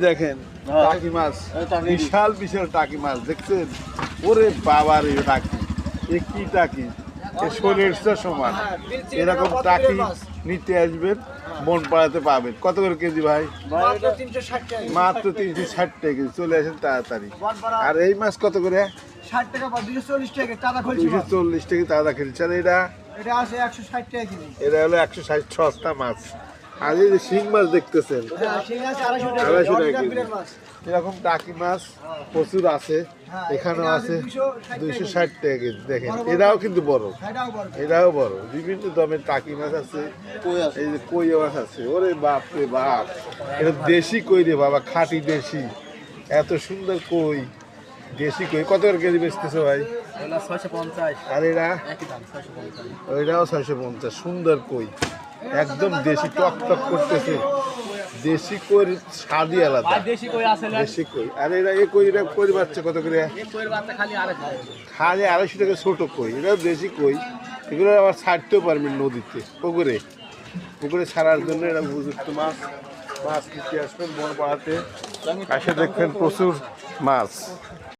দেখেন টাকি মাছ, বিশাল বিশাল টাকি মাছ দেখছেন। ওরে বাবার এই টাকি, এ কি টাকি, শরীরের সমান। এরকম টাকি নিতে আসবেন, মন পাড়াতে পাবেন। কত করে কেজি ভাই? মাত্র 360 টাকা কেজি। চলে আসেন তাড়াতাড়ি। আর এই মাছ কত করে? 60 টাকা বা 240 টাকা তাজা খলছি। 240 টাকা তাজা খেলছে। আর এটা আছে 160 টাকা কেজি। এটা হলো 160 সস্তা মাছ। আর এই যে শিং মাছ দেখতেছেন, শিং আছে 250 টাকা। 250 টাকা কেজি। এরকম টাকি মাছ প্রচুর আছে, এখানেও আছে 260 টাকা কেজি। দেখেন এটাও কিন্তু বড়, এটাও বড়। বিভিন্ন দামের টাকি মাছ আছে, এই যে কই মাছ আছে। ওরে বাপ রে বাপ, এটা দেশি কই রে বাবা, খাঁটি দেশি। এত সুন্দর কই, দেশি কই। কত করে কেজি বেচতেছো ভাই? 650। আর এরা একই দাম 650। ওইটাও 650। সুন্দর কই, একদম দেশি, টক টক করতেছে। দেশি কই স্বাদই আলাদা। দেশি কই আছে না? দেশি কই। আর এরা এই কইটা কই বাচ্চা কত করে? এই কইর বাচ্চা খালি 250 টাকা। খালি 250 টাকা ছোট কই। এটাও দেশি কই। এগুলো আবার ছাড়তেও পারবেন নদীতে, পুকুরে। পুকুরে ছাড়ার জন্য এরা উপযুক্ত মাছ। মাছ নিতে আসবেন বড় পাড়াতে, এসে দেখবেন প্রচুর মাছ।